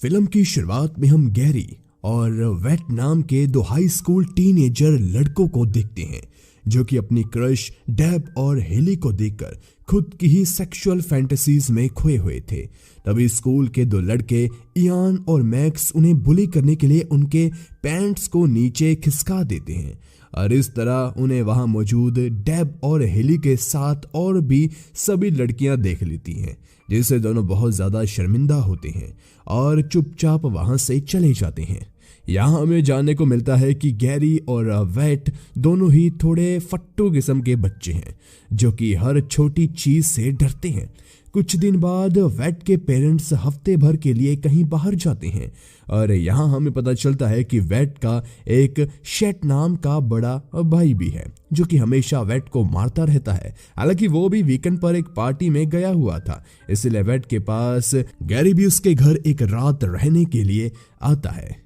Film की शुरुआत में हम गैरी और वेट नाम के दो हाई स्कूल टीनेजर लड़कों को देखते हैं जो कि अपनी क्रश डेब और हेली को देखकर खुद की ही सेक्सुअल फैंटेसीज में खोए हुए थे। तभी स्कूल के दो लड़के इयान और मैक्स उन्हें बुली करने के लिए उनके पैंट्स को नीचे खिसका देते हैं और इस तरह उन्हें वहां मौजूद डेब और हेली के साथ और भी सभी लड़कियां देख लेती हैं, जिससे दोनों बहुत ज्यादा शर्मिंदा होते हैं और चुपचाप वहां से चले जाते हैं। यहाँ हमें जानने को मिलता है कि गैरी और वेट दोनों ही थोड़े फट्टू किस्म के बच्चे हैं जो कि हर छोटी चीज से डरते हैं। कुछ दिन बाद वेट के पेरेंट्स हफ्ते भर के लिए कहीं बाहर जाते हैं और यहाँ हमें पता चलता है कि वेट का एक शेट नाम का बड़ा भाई भी है जो कि हमेशा वेट को मारता रहता है। हालांकि वो भी वीकेंड पर एक पार्टी में गया हुआ था, इसलिए वेट के पास गैरी भी उसके घर एक रात रहने के लिए आता है,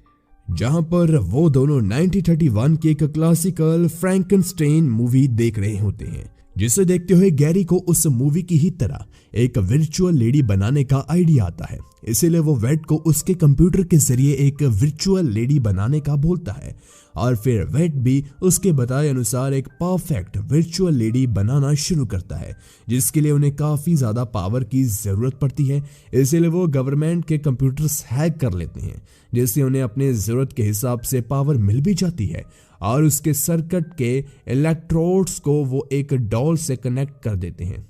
जहां पर वो दोनों 1931 की एक क्लासिकल फ्रैंकेनस्टाइन मूवी देख रहे होते हैं, जिसे देखते हुए गैरी को उस मूवी की ही तरह एक वर्चुअल लेडी बनाने का आइडिया आता है। इसीलिए वो वेट को उसके कंप्यूटर के जरिए एक वर्चुअल लेडी बनाने का बोलता है और फिर वेट भी उसके बताए अनुसार एक परफेक्ट वर्चुअल लेडी बनाना शुरू करता है, जिसके लिए उन्हें काफी ज्यादा पावर की जरूरत पड़ती है। इसीलिए वो गवर्नमेंट के कंप्यूटर्स हैक कर लेते हैं, जिससे उन्हें अपने जरूरत के हिसाब से पावर मिल भी जाती है और उसके सर्किट के इलेक्ट्रोड्स को वो एक डॉल से कनेक्ट कर देते हैं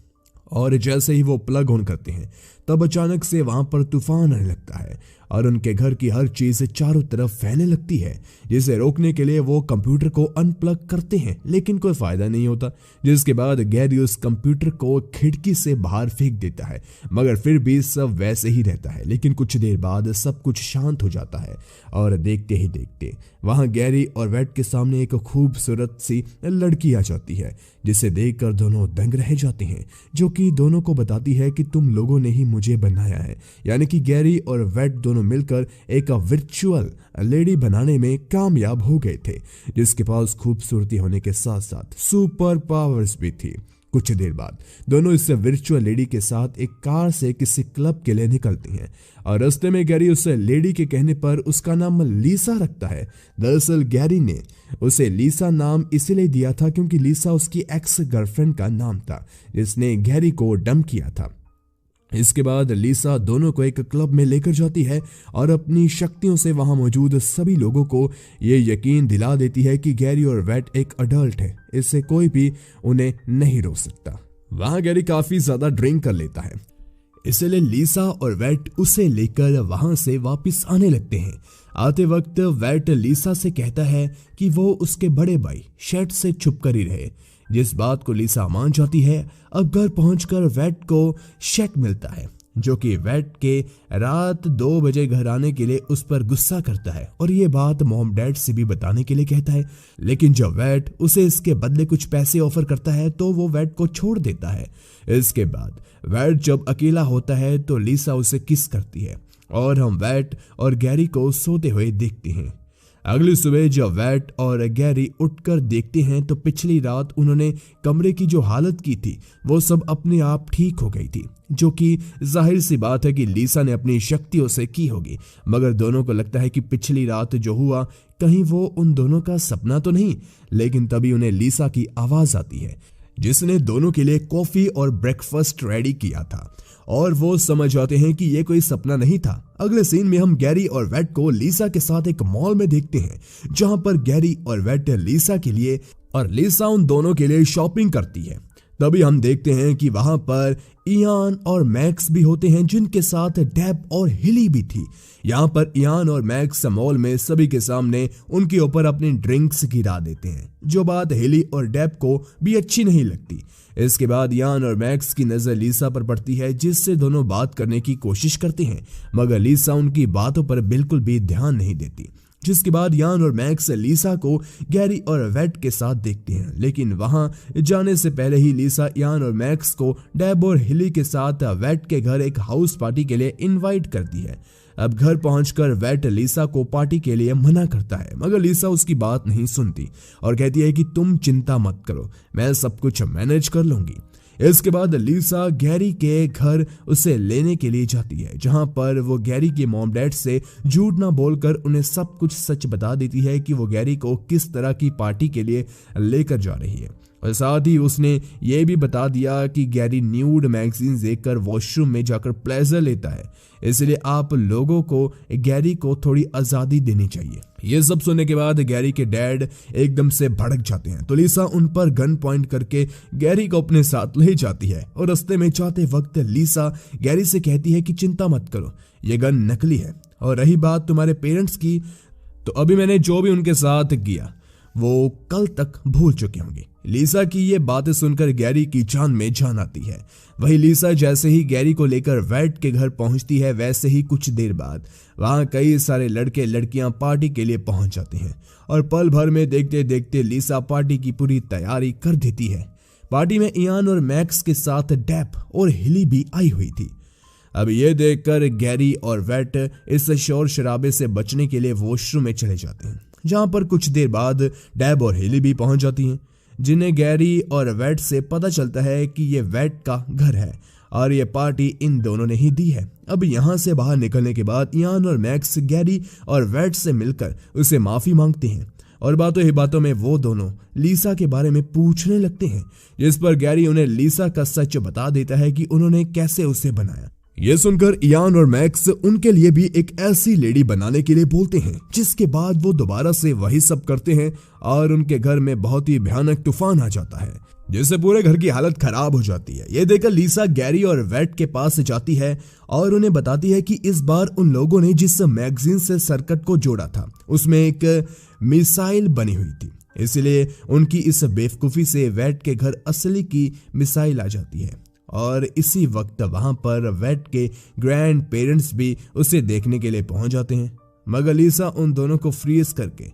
और जैसे ही वो प्लग ऑन करते हैं तब अचानक से वहां पर तूफान आने लगता है और उनके घर की हर चीज चारों तरफ फैलने लगती है, जिसे रोकने के लिए वो कंप्यूटर को अनप्लग करते हैं, लेकिन कोई फायदा नहीं होता। जिसके बाद गैरी उस कंप्यूटर को खिड़की से बाहर फेंक देता है, मगर फिर भी सब वैसे ही रहता है। लेकिन कुछ देर बाद सब कुछ शांत हो जाता है और देखते ही देखते वहां गैरी और वेट के सामने एक खूबसूरत सी लड़की आ जाती है, जिसे देखकर दोनों दंग रह जाते हैं, जो कि दोनों को बताती है कि तुम लोगों ने ही मुझे बनाया है। यानी कि गैरी और वेट दोनों मिलकर एक वर्चुअल लेडी बनाने में कामयाब हो गए थे, जिसके पास खूबसूरती होने के साथ साथ सुपर पावर्स भी थी। कुछ देर बाद दोनों इस वर्चुअल लेडी के साथ एक कार से किसी क्लब के लिए निकलते हैं और रास्ते में गैरी उस लेडी के कहने पर उसका नाम लीसा रखता है। दरअसल गैरी ने उसे लीसा नाम इसलिए दिया था क्योंकि लीसा उसकी एक्स गर्लफ्रेंड का नाम था, जिसने गैरी को डंप किया था। इसके बाद लीसा दोनों को एक क्लब में लेकर जाती है और अपनी शक्तियों से वहां मौजूद सभी लोगों को ये यकीन दिला देती है कि गैरी और वेट एक अडल्ट है, इससे कोई भी उन्हें नहीं रोक सकता। वहां गैरी काफी ज्यादा ड्रिंक कर लेता है, इसलिए लीसा और वेट उसे लेकर वहां से वापस आने लगते हैं। आते वक्त वेट लीसा से कहता है कि वो उसके बड़े भाई शेट से छुप कर ही रहे, जिस बात को लीसा मान जाती है। अब घर पहुंचकर वेट को शेट मिलता है, जो कि वेट के रात 2 बजे घर आने के लिए उस पर गुस्सा करता है और ये बात मॉम डैड से भी बताने के लिए कहता है। लेकिन जब वेट उसे इसके बदले कुछ पैसे ऑफर करता है तो वो वेट को छोड़ देता है। इसके बाद वेट जब अकेला होता है तो लीसा उसे किस करती है और हम वेट और गैरी को सोते हुए देखते हैं। अगली सुबह जब वेट और गैरी उठकर देखते हैं तो पिछली रात उन्होंने कमरे की जो हालत की थी वो सब अपने आप ठीक हो गई थी, जो कि जाहिर सी बात है कि लीसा ने अपनी शक्तियों से की होगी। मगर दोनों को लगता है कि पिछली रात जो हुआ कहीं वो उन दोनों का सपना तो नहीं। लेकिन तभी उन्हें लीसा की आवाज आती है, जिसने दोनों के लिए कॉफी और ब्रेकफास्ट रेडी किया था और वो समझ जाते हैं कि ये कोई सपना नहीं था। अगले सीन में हम गैरी और वेट को लीसा के साथ एक मॉल में देखते हैं, जहां पर गैरी और वेट लीसा के लिए और लीसा उन दोनों के लिए शॉपिंग करती है। तभी हम देखते हैं कि वहां पर इयान और मैक्स भी होते हैं, जिनके साथ डेब और हिली भी थी। यहाँ पर इयान और मैक्स मॉल में सभी के सामने उनके ऊपर अपनी ड्रिंक्स गिरा देते हैं, जो बात हिली और डेब को भी अच्छी नहीं लगती। इसके बाद इयान और मैक्स की नजर लीसा पर पड़ती है, जिससे दोनों बात करने की कोशिश करते हैं, मगर लीसा उनकी बातों पर बिल्कुल भी ध्यान नहीं देती। जिसके बाद यान और मैक्स लीसा को गैरी और वेट के साथ देखते हैं, लेकिन वहां जाने से पहले ही लीसा यान और मैक्स को डेब और हिली के साथ वेट के घर एक हाउस पार्टी के लिए इनवाइट करती है। अब घर पहुंचकर वेट लीसा को पार्टी के लिए मना करता है, मगर लीसा उसकी बात नहीं सुनती और कहती है कि तुम चिंता मत करो, मैं सब कुछ मैनेज कर लूंगी। इसके बाद लीसा गैरी के घर उसे लेने के लिए जाती है, जहां पर वो गैरी के मॉम डैड से झूठ ना बोलकर उन्हें सब कुछ सच बता देती है कि वो गैरी को किस तरह की पार्टी के लिए लेकर जा रही है। और साथ ही उसने ये भी बता दिया कि गैरी न्यूड मैगजीन देखकर वॉशरूम में जाकर प्लेजर लेता है, इसलिए आप लोगों को गैरी को थोड़ी आजादी देनी चाहिए। ये सब सुनने के बाद गैरी के डैड एकदम से भड़क जाते हैं, तो लीसा उन पर गन पॉइंट करके गैरी को अपने साथ ले जाती है। और रास्ते में जाते वक्त लीसा गैरी से कहती है कि चिंता मत करो, ये गन नकली है। और रही बात तुम्हारे पेरेंट्स की, तो अभी मैंने जो भी उनके साथ किया वो कल तक भूल चुके होंगे। लीसा की ये बातें सुनकर गैरी की जान में जान आती है। वही लीसा जैसे ही गैरी को लेकर वेट के घर पहुंचती है, वैसे ही कुछ देर बाद वहां कई सारे लड़के लड़कियां पार्टी के लिए पहुंच जाते हैं। और पल भर में देखते देखते लीसा पार्टी की पूरी तैयारी कर देती है। पार्टी में इयान और मैक्स के साथ डेप और हिली भी आई हुई थी। अब ये देखकर गैरी और वेट इस शोर शराबे से बचने के लिए वॉशरूम में चले जाते हैं, जहां पर कुछ देर बाद डेब और हिली भी पहुंच जाती हैं, जिन्हें गैरी और वेट से पता चलता है कि ये वेट का घर है और ये पार्टी इन दोनों ने ही दी है। अब यहां से बाहर निकलने के बाद इयान और मैक्स गैरी और वेट से मिलकर उसे माफी मांगते हैं और बातों ही बातों में वो दोनों लीसा के बारे में पूछने लगते हैं, जिस पर गैरी उन्हें लीसा का सच बता देता है कि उन्होंने कैसे उसे बनाया। ये सुनकर इयान और मैक्स उनके लिए भी एक ऐसी लेडी बनाने के लिए बोलते हैं, जिसके बाद वो दोबारा से वही सब करते हैं और उनके घर में बहुत ही भयानक तूफान आ जाता है, जिससे पूरे घर की हालत खराब हो जाती है। ये देखकर लीसा गैरी और वेट के पास जाती है और उन्हें बताती है कि इस बार उन लोगों ने जिस मैगजीन से सर्किट को जोड़ा था उसमें एक मिसाइल बनी हुई थी, इसलिए उनकी इस बेवकूफी से वेट के घर असली की मिसाइल आ जाती है। और इसी वक्त वहां पर वेट के ग्रैंड पेरेंट्स भी उसे देखने के लिए पहुंच जाते हैं, मगर लीसा उन दोनों को फ्रीज करके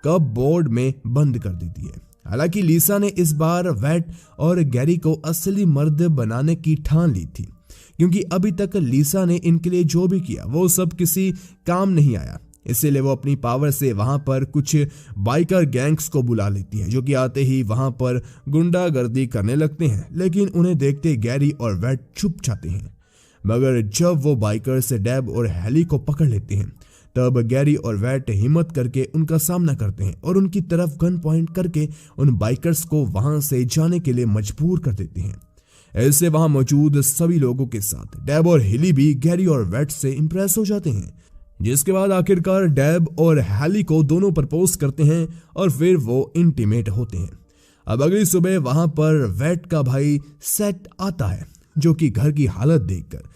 कप बोर्ड में बंद कर देती है। हालांकि लीसा ने इस बार वेट और गैरी को असली मर्द बनाने की ठान ली थी, क्योंकि अभी तक लीसा ने इनके लिए जो भी किया वो सब किसी काम नहीं आया। इसीलिए वो अपनी पावर से वहां पर कुछ बाइकर गैंग्स को बुला लेती है, जो कि आते ही वहां पर गुंडागर्दी करने लगते हैं, लेकिन उन्हें देखते गैरी और वेट छुप जाते हैं। मगर जब वो बाइकर्स डेब और हेली को पकड़ लेते हैं, तब गैरी और वेट हिम्मत करके उनका सामना करते हैं और उनकी तरफ गन पॉइंट करके उन बाइकर्स को वहां से जाने के लिए मजबूर कर देते हैं। ऐसे वहां मौजूद सभी लोगों के साथ डेब और हिली भी गैरी और वेट से इंप्रेस हो जाते हैं, जिसके बाद आखिरकार डेब और हैली को दोनों प्रपोज करते हैं और फिर वो इंटीमेट होते हैं। अब अगली सुबह वहां पर वेट का भाई सेट आता है, जो कि घर की हालत देखकर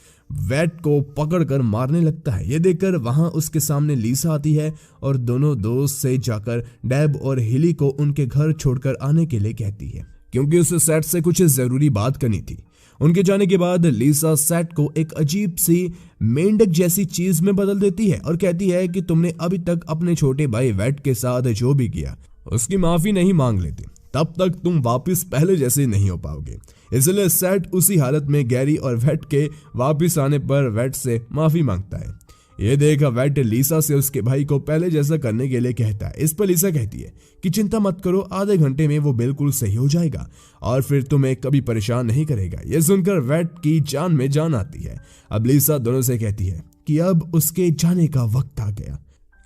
वेट को पकड़कर मारने लगता है। ये देखकर वहां उसके सामने लीसा आती है और दोनों दोस्त से जाकर डेब और हिली को उनके घर छोड़कर आने के लिए कहती है, क्योंकि उसे सेट से कुछ जरूरी बात करनी थी। उनके जाने के बाद लीसा सेट को एक अजीब सी मेंढक जैसी चीज में बदल देती है और कहती है कि तुमने अभी तक अपने छोटे भाई वेट के साथ जो भी किया उसकी माफी नहीं मांग लेते, तब तक तुम वापस पहले जैसे नहीं हो पाओगे। इसलिए सेट उसी हालत में गैरी और वेट के वापस आने पर वेट से माफी मांगता है। ये देखा वेट लीसा से उसके भाई को पहले जैसा करने के लिए कहता है। इस पर लीसा कहती है कि चिंता मत करो, आधे घंटे में वो बिल्कुल सही हो जाएगा और फिर तुम्हें कभी परेशान नहीं करेगा। यह सुनकर वेट की जान में जान आती है। अब लीसा दोनों से कहती है कि अब उसके जाने का वक्त आ गया,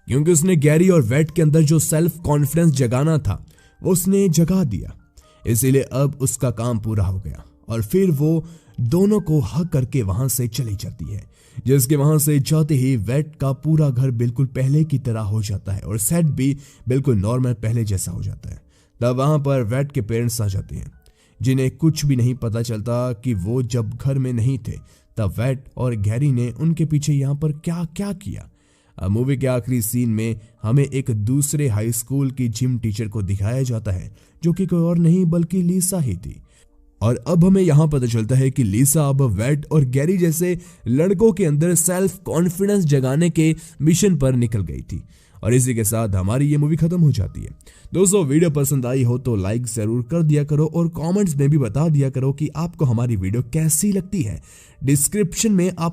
क्योंकि उसने गैरी और वेट के अंदर जो सेल्फ कॉन्फिडेंस जगाना था वो उसने जगा दिया, इसीलिए अब उसका काम पूरा हो गया। और फिर वो दोनों को हक करके वहां से चली जाती है, जिसके वहां से जाते ही वेट का पूरा घर बिल्कुल पहले की तरह हो जाता है और सेट भी बिल्कुल नॉर्मल पहले जैसा हो जाता है। तब वहां पर वेट के पेरेंट्स आ जाते हैं, जिन्हें कुछ भी नहीं पता चलता कि वो जब घर में नहीं थे तब वेट और गैरी ने उनके पीछे यहाँ पर क्या क्या किया। अब मूवी के आखिरी सीन में हमें एक दूसरे हाई स्कूल की जिम टीचर को दिखाया जाता है, जो कि कोई और नहीं बल्कि लीसा ही थी। और अब हमें यहां पता चलता है कि लीसा अब वेट और गैरी जैसे लड़कों के अंदर सेल्फ कॉन्फिडेंस जगाने के मिशन पर निकल गई थी। और इसी के साथ हमारी ये मूवी खत्म हो जाती है। दोस्तों, वीडियो पसंद आई हो तो लाइक जरूर कर दिया करो और कमेंट्स में भी बता दिया करो कि आपको हमारी वीडियो कैसी लगती है। डिस्क्रिप्शन में आप